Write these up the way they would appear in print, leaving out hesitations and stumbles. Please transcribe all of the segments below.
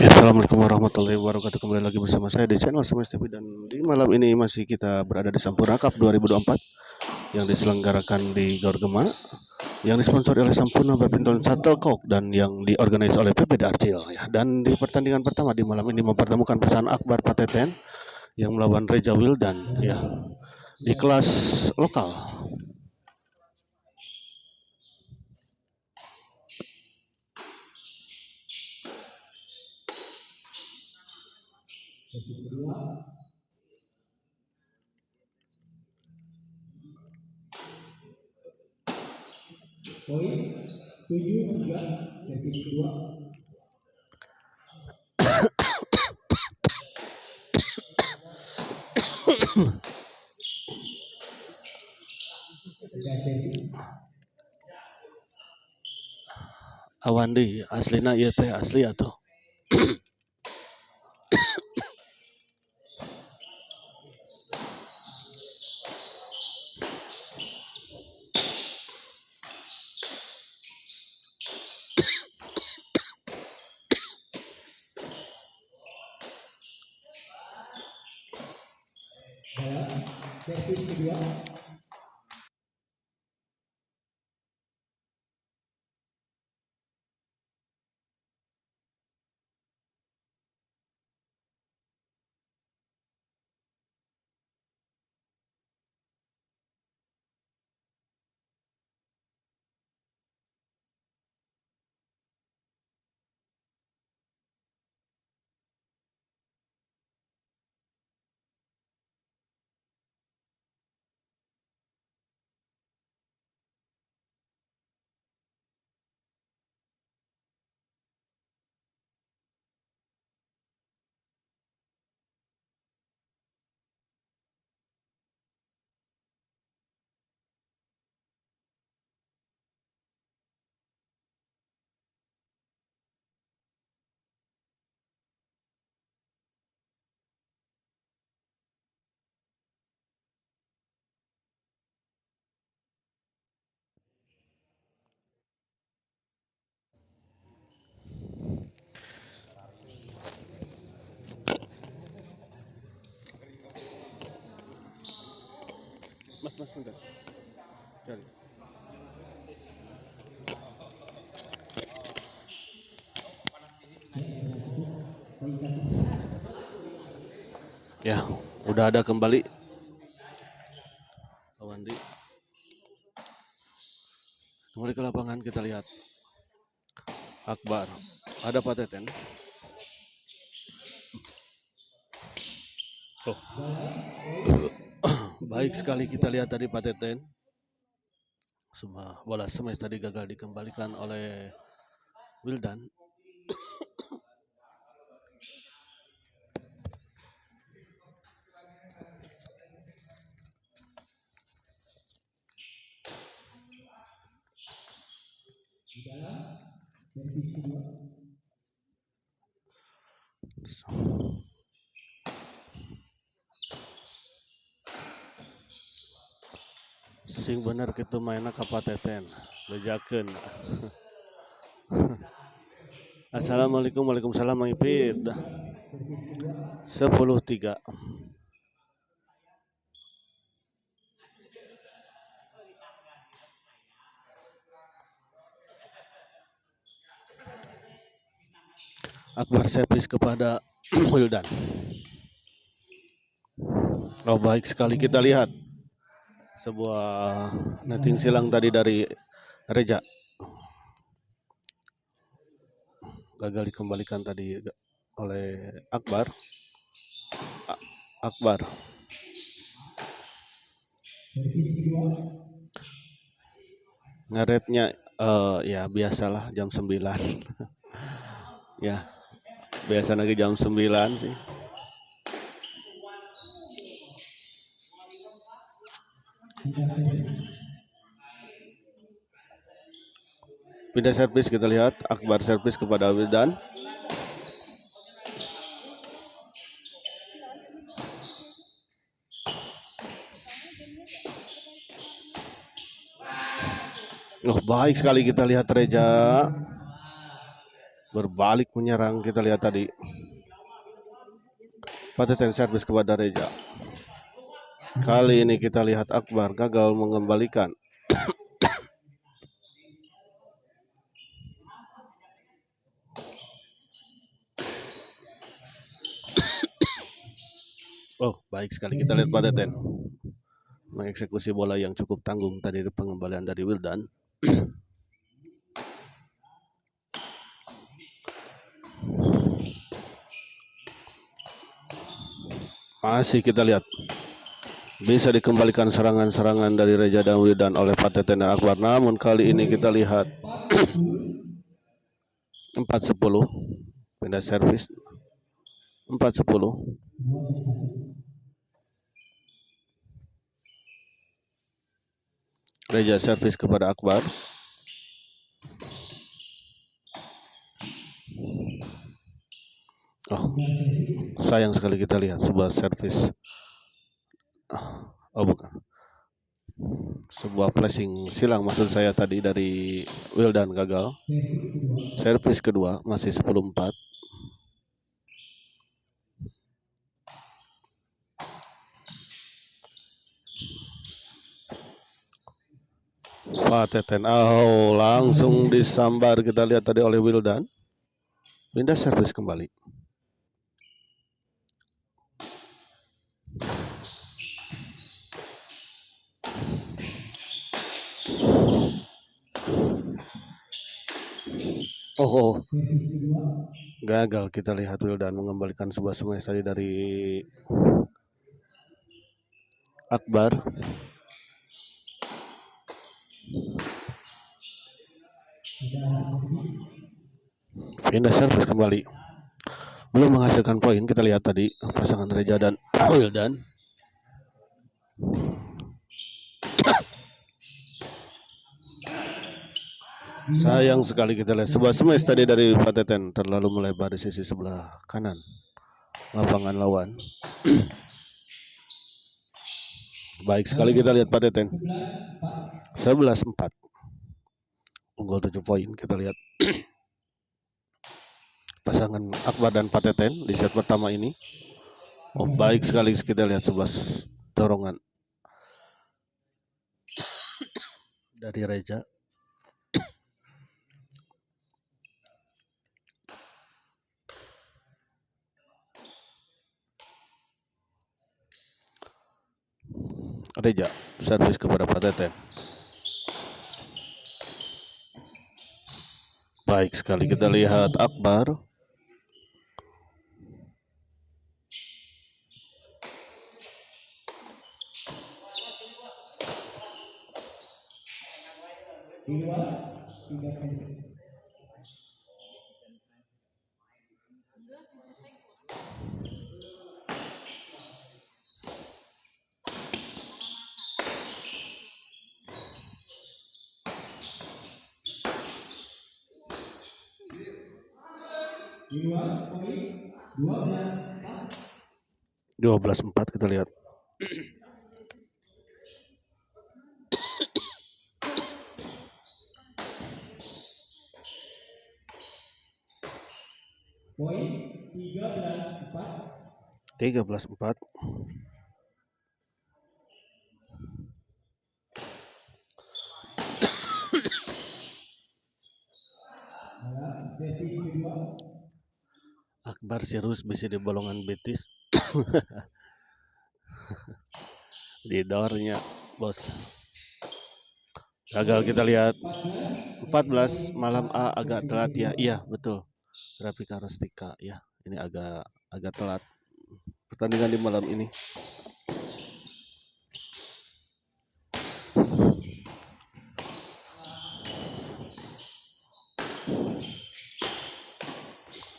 Ya, Assalamualaikum warahmatullahi wabarakatuh. Kembali lagi bersama saya di channel Semes TV, dan di malam ini masih kita berada di Sampurna Cup 2024 yang diselenggarakan di Gor Gema, yang disponsori oleh Sampurna Badminton Shuttlecock dan yang diorganisasi oleh PPD Arcil ya. Dan di pertandingan pertama di malam ini mempertemukan pasangan Akbar Pateten yang melawan Reja Wildan ya di kelas lokal. Poin 7-3 servis kedua. Awandi aslina ieu teh asli atuh. Servis kedua. Mas bentar. Cari. Ya, udah ada kembali Awandi. Kembali ke lapangan, kita lihat Akbar. Ada Pateten. Oh. Baik sekali kita lihat tadi Pateten. Semua bola smash tadi gagal dikembalikan oleh Wildan. Servis kedua. Sing bener gitu mainnya ka Pateten. Bejakeun. Assalamualaikum, waalaikumsalam Mang Ipit. 10-3. Akbar servis kepada Wildan. Oh, baik sekali kita lihat sebuah netting silang tadi dari Reja. Gagal dikembalikan tadi oleh Akbar. Akbar. Servis kedua. Ngaretnya ya biasalah jam 9. Ya, biasa lagi jam 9 sih. Pindah servis kita lihat Akbar servis kepada Wildan. Oh, baik sekali kita lihat Reja. berbalik menyerang. Kita lihat tadi Pateten servis kepada Reja. Kali ini kita lihat Akbar gagal mengembalikan. Oh, baik sekali kita lihat Pateten mengeksekusi bola yang cukup tanggung tadi pengembalian dari Wildan. Masih kita lihat bisa dikembalikan serangan-serangan dari Reja dan Wildan oleh Pateten dan Akbar. Namun kali ini kita lihat 4-10 pindah servis 4-10. Reja servis kepada Akbar. Oh, sayang sekali kita lihat sebuah servis. Oh bukan, sebuah flashing silang maksud saya tadi dari Wildan gagal. Servis kedua masih 10-4. Pateten langsung disambar kita lihat tadi oleh Wildan. Pindah servis kembali. Gagal kita lihat Wildan mengembalikan sebuah smash tadi dari Akbar. Pindah servis kembali. Belum menghasilkan poin. Kita lihat tadi pasangan Reja dan Wildan. Sayang sekali kita lihat sebuah smash tadi dari Pateten terlalu melebar di sisi sebelah kanan lapangan lawan. Baik sekali kita lihat Pateten 11-4 unggul 7 poin. Kita lihat pasangan Akbar dan Pateten di set pertama ini. Oh, baik sekali kita lihat sebuah dorongan dari Reja. Reja servis kepada Pateten. Baik sekali kita lihat Akbar. Dua belas 4 kita lihat. Poin 13-4. 13-4. Akbar serius bisa di bolongan betis. Di dornya bos. Gagal kita lihat 14 malam A agak telat ya. Iya betul. Grafika Rustika ya. Ini agak telat pertandingan di malam ini.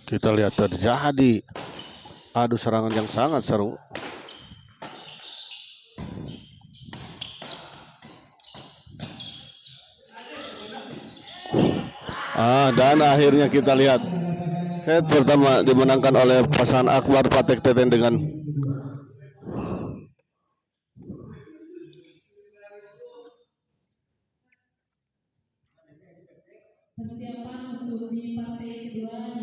Kita lihat terjadi adu serangan yang sangat seru. Dan akhirnya kita lihat set pertama dimenangkan oleh pasangan Akbar Pateten dengan persiapan untuk di partai kedua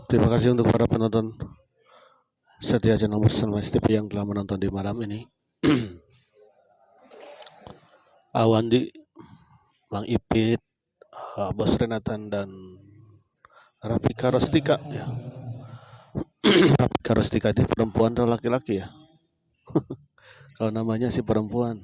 Terima kasih untuk para penonton setia channel Sunrise TV yang telah menonton di malam ini. Awandi, Bang Ipit, Bos Renatan, dan Rafika Rostika. Ya. Rafika Rostika itu perempuan atau laki-laki ya? Kalau namanya sih perempuan.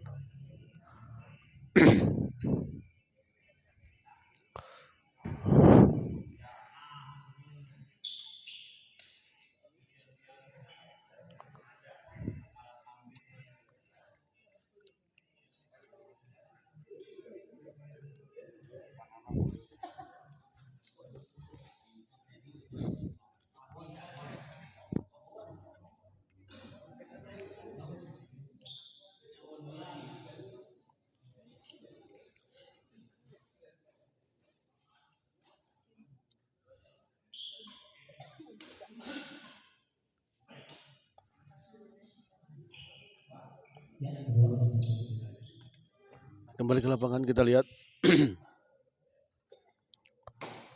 Kembali ke lapangan, kita lihat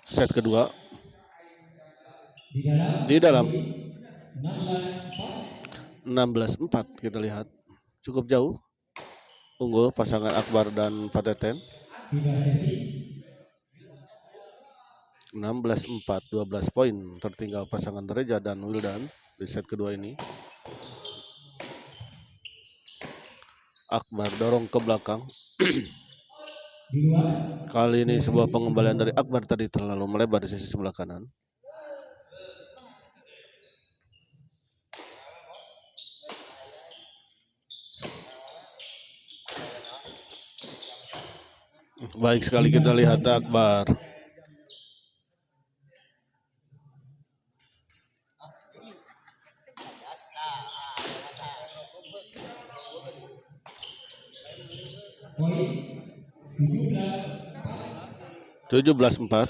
set kedua di dalam 16-4. Kita lihat cukup jauh unggul pasangan Akbar dan Pateten. 16-4, 12 poin tertinggal pasangan Reja dan Wildan di set kedua ini. Akbar dorong ke belakang. Kali ini sebuah pengembalian dari Akbar tadi terlalu melebar di sisi sebelah kanan. Baik sekali kita lihat Akbar. Poin 17-4. Poin 18-4.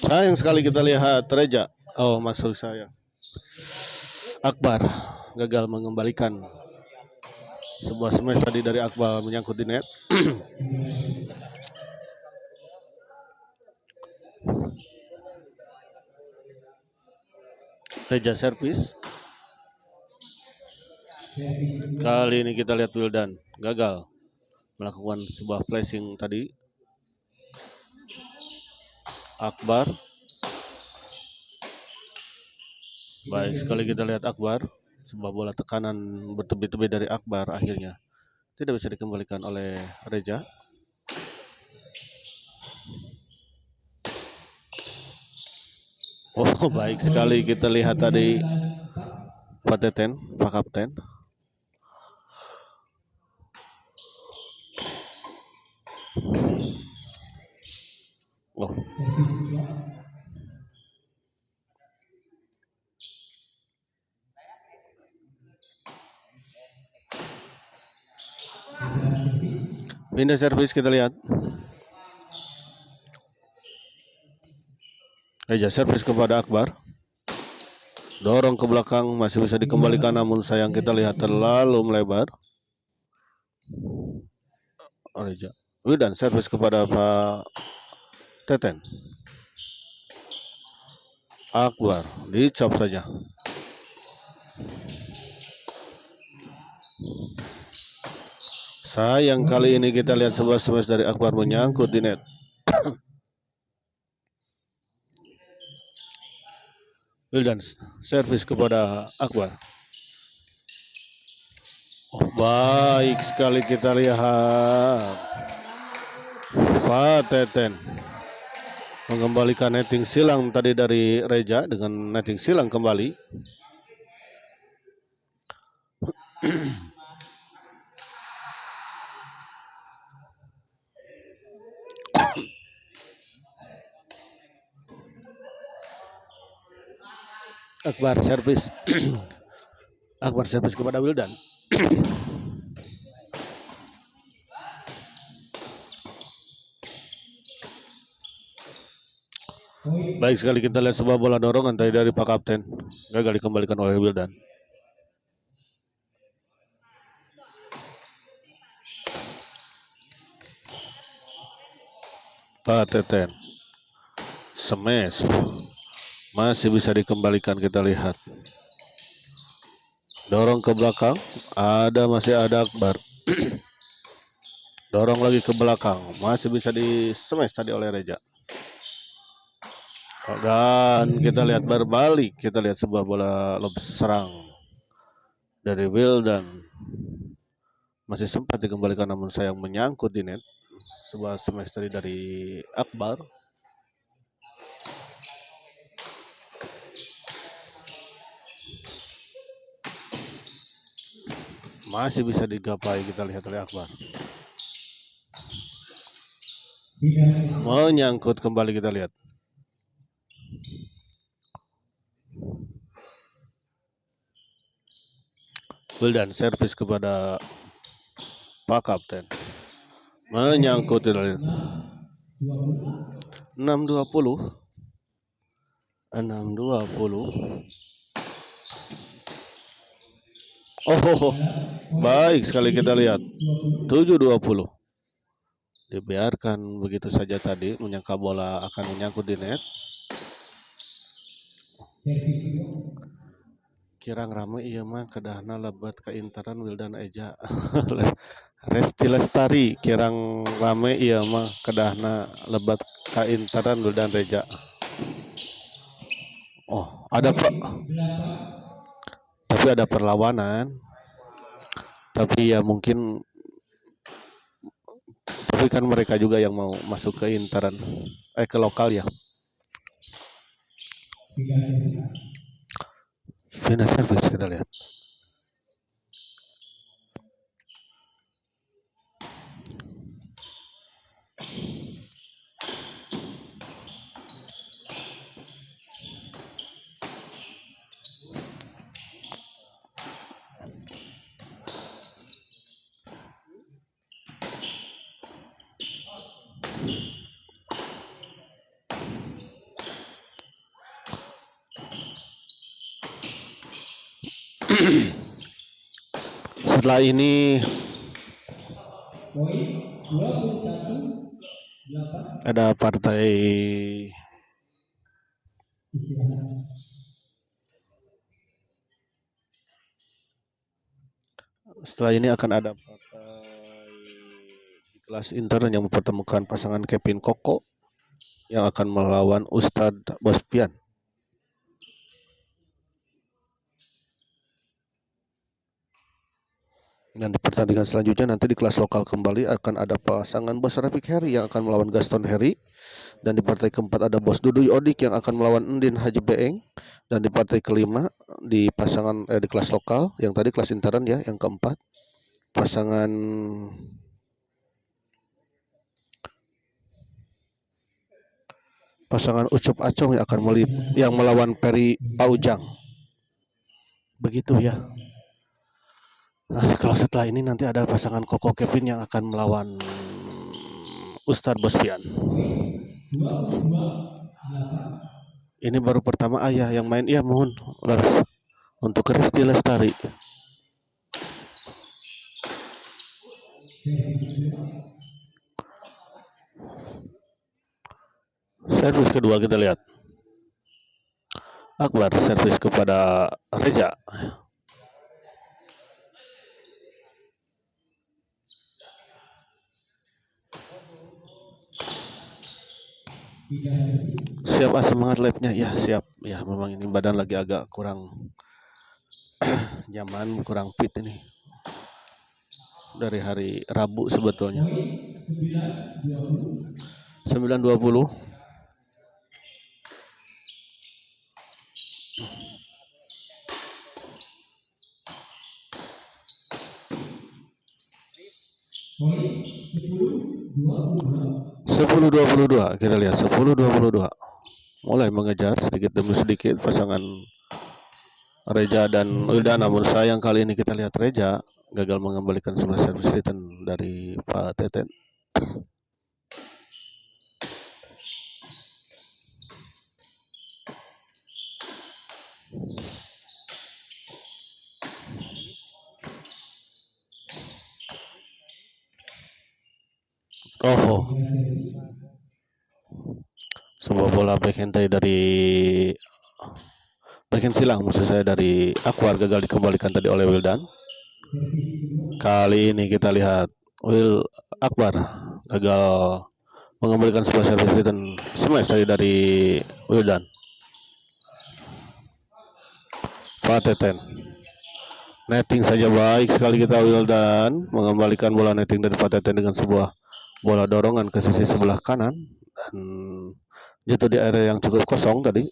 Sayang sekali kita lihat Reja. Oh, maksud saya Akbar gagal mengembalikan sebuah smash tadi dari Akbar menyangkut di net. Reja servis. Kali ini kita lihat Wildan gagal melakukan sebuah flashing tadi. Akbar. Baik sekali kita lihat Akbar. Sebuah bola tekanan bertubi-tubi dari Akbar akhirnya tidak bisa dikembalikan oleh Reja. Oh, baik sekali kita lihat tadi Pateten, Pak Kapten. Oh. Pindah servis kita lihat. Reja servis kepada Akbar. Dorong ke belakang masih bisa dikembalikan namun sayang kita lihat terlalu melebar. Reja. Wildan servis kepada Pak Teten. Akbar dicop saja. Sayang kali ini kita lihat sebuah smash dari Akbar menyangkut di net. Wildan servis kepada Akbar. Oh, baik sekali kita lihat Pak Teten mengembalikan netting silang tadi dari Reja dengan netting silang kembali. Akbar servis. Akbar servis kepada Wildan. Poin. Baik sekali, kita lihat sebuah bola dorongan tadi dari Pak Kapten. Gagal dikembalikan oleh Wildan. Pak Teten. Smash. Masih bisa dikembalikan, kita lihat. Dorong ke belakang. Masih ada Akbar. Dorong lagi ke belakang. Masih bisa di smash tadi oleh Reja. Dan kita lihat berbalik. Kita lihat sebuah bola lob serang dari Wildan. Masih sempat dikembalikan namun sayang menyangkut di net. Sebuah smash tadi dari Akbar. Masih bisa digapai, kita lihat oleh Akbar. Menyangkut kembali, kita lihat. Wildan servis kepada Pak Kapten. Menyangkut, kita lihat. 6-20. Oh, baik sekali, kita lihat. 7-20. Dibiarkan begitu saja tadi, menyangka bola akan menyangkut di net. Kirang rame iya mah kedahna lebat ke interan Wildan Eja. Resti Lestari kirang rame iya mah kedahna lebat ke interan Wildan Reja. Oh, tapi ada perlawanan. Tapi ya mungkin, tapi kan mereka juga yang mau masuk ke interan, ke lokal ya. Final service, kita lihat. Setelah ini ada partai setelah ini akan ada partai di kelas intern yang mempertemukan pasangan Kevin Koko yang akan melawan Ustadz Bospian. Dan di pertandingan selanjutnya nanti di kelas lokal kembali akan ada pasangan Bos Rafiq Heri yang akan melawan Gaston Heri. Dan di partai keempat ada Bos Duduy Odik yang akan melawan Endin Haji Beeng. Dan di partai kelima di pasangan di kelas lokal yang tadi kelas intern ya, yang keempat pasangan Ucup Acong yang akan yang melawan Peri Paujang. Begitu ya. Nah, kalau setelah ini nanti ada pasangan Koko Kevin yang akan melawan Ustadz Bospian. Ini baru pertama ayah yang main. Iya, mohon laras untuk Resti Lestari. Servis kedua, kita lihat. Akbar servis kepada Reja. Siap semangat labnya ya, siap ya. Memang ini badan lagi agak kurang nyaman, kurang fit ini dari hari Rabu sebetulnya. 9-20. Poin 10-22. Kita lihat 10-22. Mulai mengejar sedikit demi sedikit pasangan Reja dan Wildan, namun sayang kali ini kita lihat Reja gagal mengembalikan sebuah servis return dari Pak Teten. Oh, Tiga servis. sebuah bola backhand tadi dari backhand silang maksud saya dari Akbar gagal dikembalikan tadi oleh Wildan. Servis kedua. Kali ini kita lihat Will Akbar gagal mengembalikan sebuah servis return smash tadi dari Wildan. Fateten. Netting saja baik sekali kita Wildan mengembalikan bola netting dari Fateten dengan sebuah bola dorongan ke sisi sebelah kanan dan jatuh di area yang cukup kosong tadi.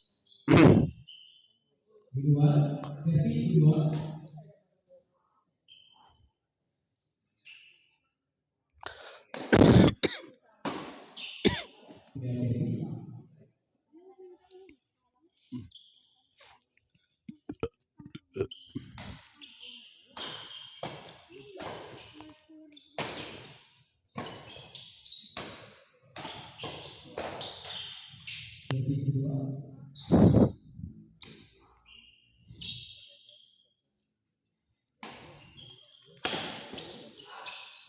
Kedua. Servis kedua. Tiga servis. Servis kedua.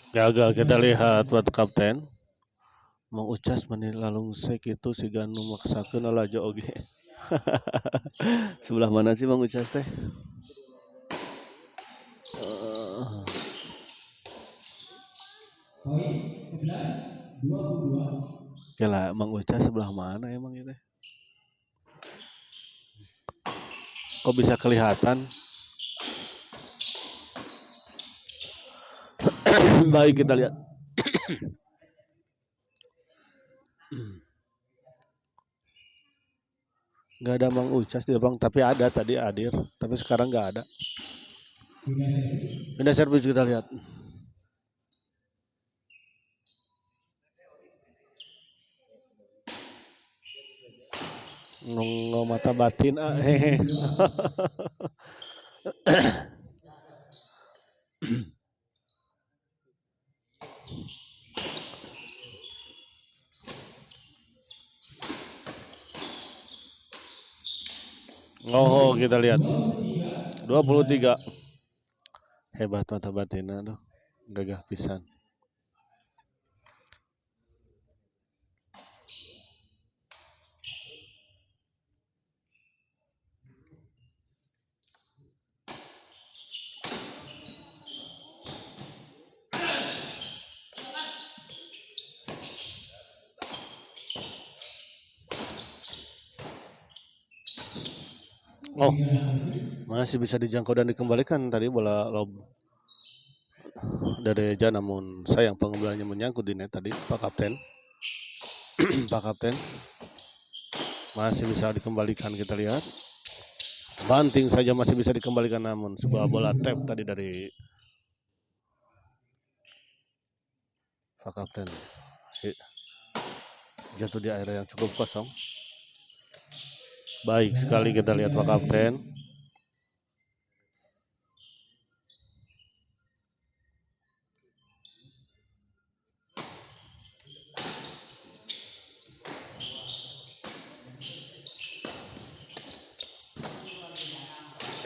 Gagal kita lihat buat kapten. Mang Ucas menilalung sek itu si Ganu maksakeun alajo oge. Sebelah mana sih Mang Ucas teh? Poin 11-22. Oke lah, Mang Ucas sebelah mana emang itu? Kok bisa kelihatan? Baik kita lihat. Nggak ada Mang Ucas di bang, tapi ada tadi hadir, tapi sekarang nggak ada. Tiga servis. Pindah servis kita lihat. Nunggu mata batin hehe. Oh, kita lihat 23. Hebat mata batina tuh. Gagah pisan. Oh, masih bisa dijangkau dan dikembalikan tadi bola lob dari Eja, namun sayang pengambilannya menyangkut di net tadi Pak Kapten. Pak Kapten masih bisa dikembalikan, kita lihat. Banting saja masih bisa dikembalikan, namun sebuah bola tap tadi dari Pak Kapten jatuh di area yang cukup kosong. Baik sekali kita lihat Pak Kapten.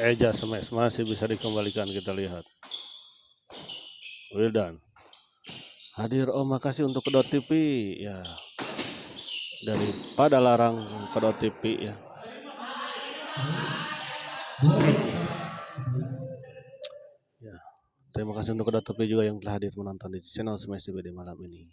Eja smash masih bisa dikembalikan, kita lihat. Wildan hadir. Oh, makasih untuk Kedot TV ya, daripada larang Kedot TV ya. Ya, terima kasih untuk Kedot TV juga yang telah hadir menonton di channel Smash TV di malam ini.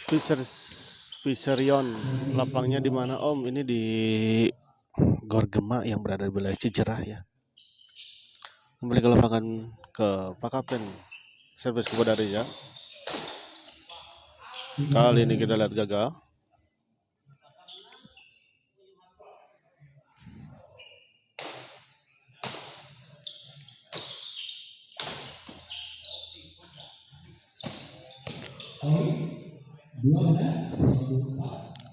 Fisher Fisherion. Lapangnya di mana Om? Ini di Gor Gema yang berada di wilayah Cijerah ya. Kembali ke lapangan ke Pak Kapten. Servis kepada Reza. Kali ini kita lihat gagal. Poin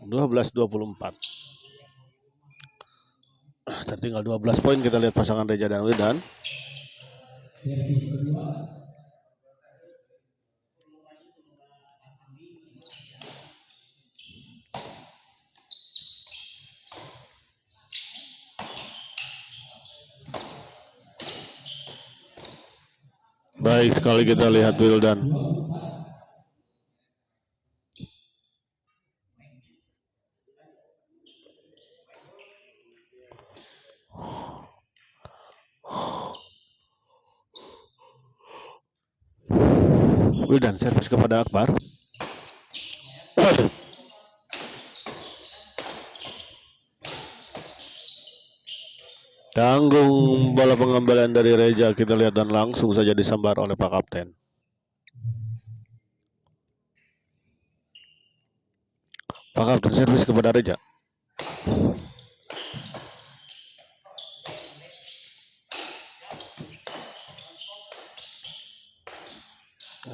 12-24. Tertinggal 12 poin. Kita lihat pasangan Reza dan Wildan. servis kedua. Baik sekali kita lihat Wildan. 24. Wildan servis kepada Akbar. Tanggung bola pengembalian dari Reza kita lihat dan langsung saja disambar oleh Pak Kapten. Pak Kapten servis kepada Reza.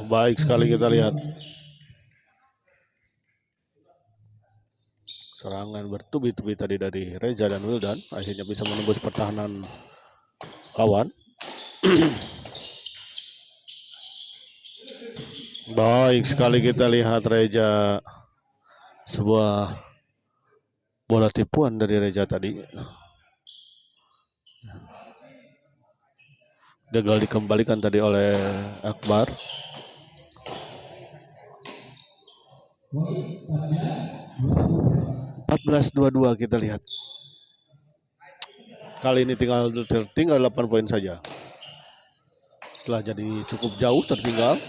Baik sekali kita lihat. Serangan bertubi-tubi tadi dari Reza dan Wildan. Akhirnya bisa menembus pertahanan lawan. Baik sekali kita lihat Reza. Sebuah bola tipuan dari Reza tadi. Gagal dikembalikan tadi oleh Akbar. Poin 14-22. 14-22 kita lihat. Kali ini tinggal 8 poin saja. Setelah jadi cukup jauh tertinggal.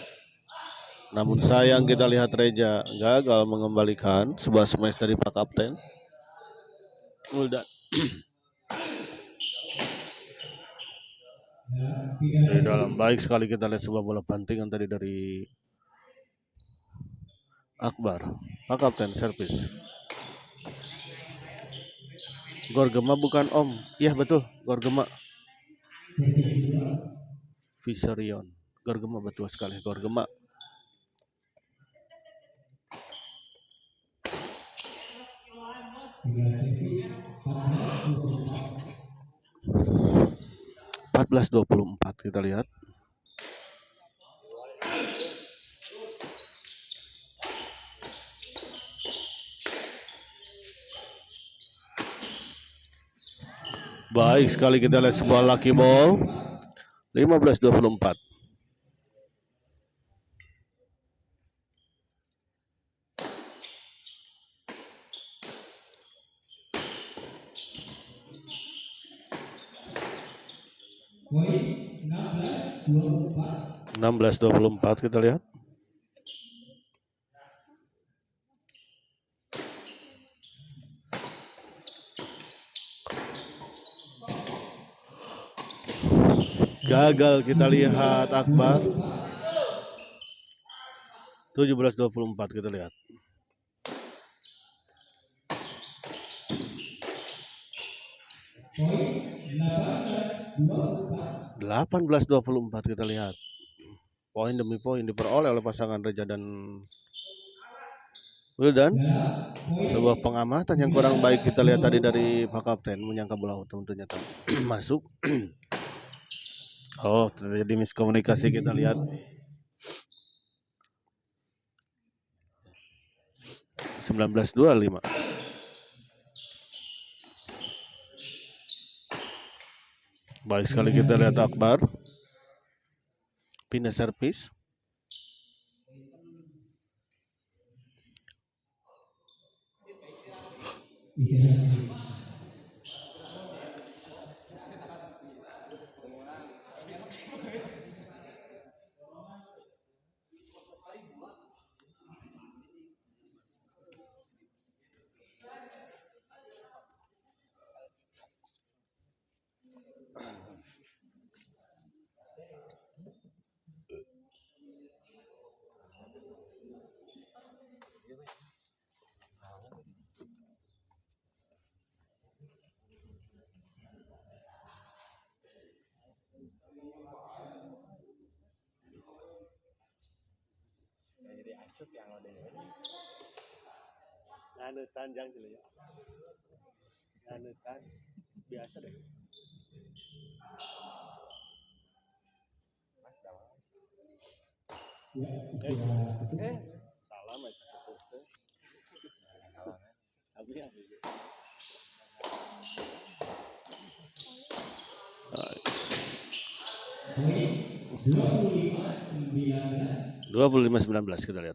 Namun sayang kita lihat Reza gagal mengembalikan sebuah smash dari Pak Kapten. Wildan. Di dalam baik sekali kita lihat sebuah bola bantingan tadi dari Akbar. Pak Kapten servis. Gor Gema bukan Om? Iya betul, Gor Gema. Servis kedua. Fisherion. Gor Gema betul sekali, Gor Gema. Tinggal servis 14-24. 14-24 kita lihat. Baik sekali kita lihat sebuah lucky ball. 15-24. Poin 16-24. 16-24 kita lihat. Gagal kita lihat Akbar. 17-24 kita lihat. Poin 18-24. 18-24 kita lihat. Poin demi poin diperoleh oleh pasangan Reza dan Wildan. Sebuah pengamatan yang kurang baik kita lihat tadi dari Pak Kapten, menyangka bola tentunya masuk. Oh, terjadi miskomunikasi kita lihat. 19-25. Baik sekali kita lihat Akbar. Pindah servis. Istirahat. Nganutan jang ya. Nganutan biasa deh. Ya, istirahat. Salam ya sepuh teh. Sabi ya. Poin 25-19. 25-19 kita lihat.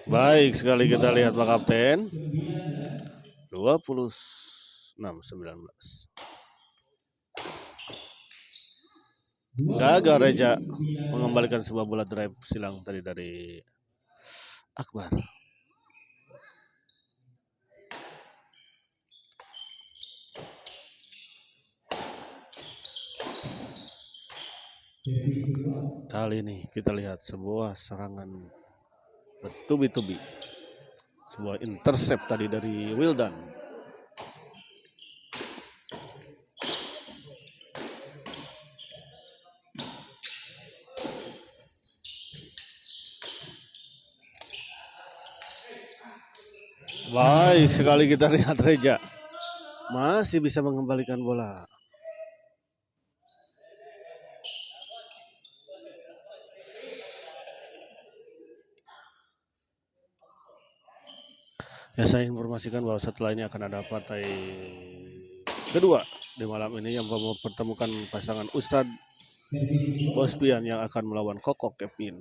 Baik sekali kita lihat Pak Kapten. 26-19. Gagal Reja mengembalikan sebuah bola drive silang tadi dari Akbar. Kali ini kita lihat sebuah serangan bertubi-tubi. Sebuah intercept tadi dari Wildan. Baik sekali kita lihat Reja masih bisa mengembalikan bola. Ya, saya informasikan bahwa setelah ini akan ada partai kedua di malam ini yang mempertemukan pasangan Ustadz Bospian yang akan melawan Koko Kevin.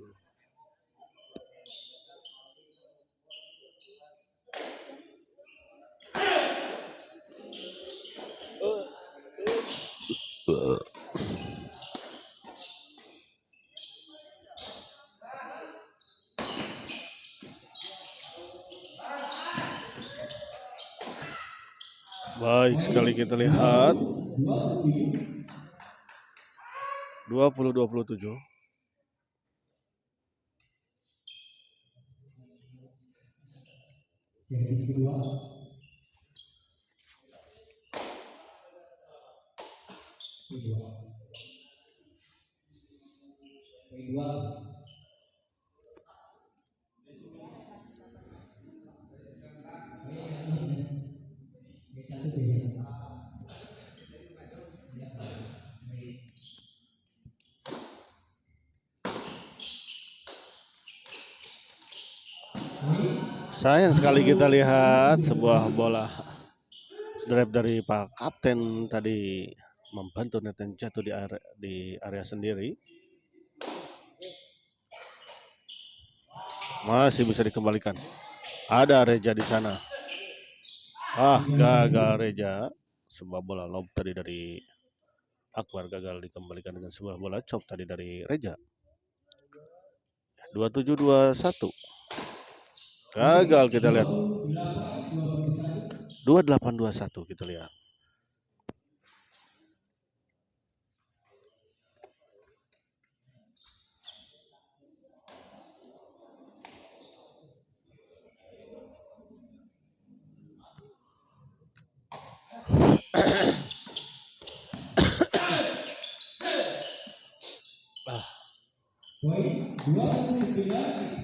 Baik sekali kita lihat 20-27. Servis kedua. Kedua. Sayang sekali kita lihat sebuah bola drive dari Pak Kapten tadi membantu neten jatuh di area sendiri. Masih bisa dikembalikan. Ada Reja di sana. Gagal Reja. Sebuah bola lob tadi dari Akbar gagal dikembalikan dengan sebuah bola chop tadi dari Reja. 27-21. Gagal kita lihat. 28-21 kita lihat.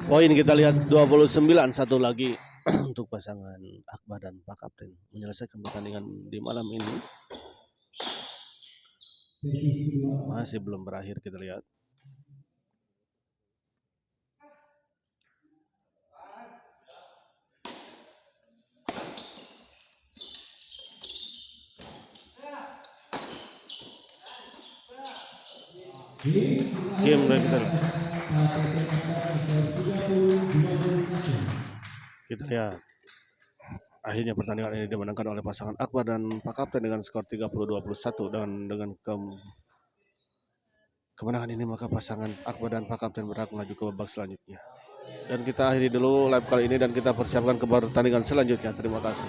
Poin kita lihat 29, satu lagi untuk pasangan Akbar dan Pak Kapten menyelesaikan pertandingan di malam ini. Masih belum berakhir kita lihat. Game kita lihat. Akhirnya pertandingan ini dimenangkan oleh pasangan Akbar dan Pak Kapten dengan skor 30-21 dan dengan kemenangan ini maka pasangan Akbar dan Pak Kapten berhak melaju ke babak selanjutnya. Dan kita akhiri dulu live kali ini dan kita persiapkan ke pertandingan selanjutnya. Terima kasih.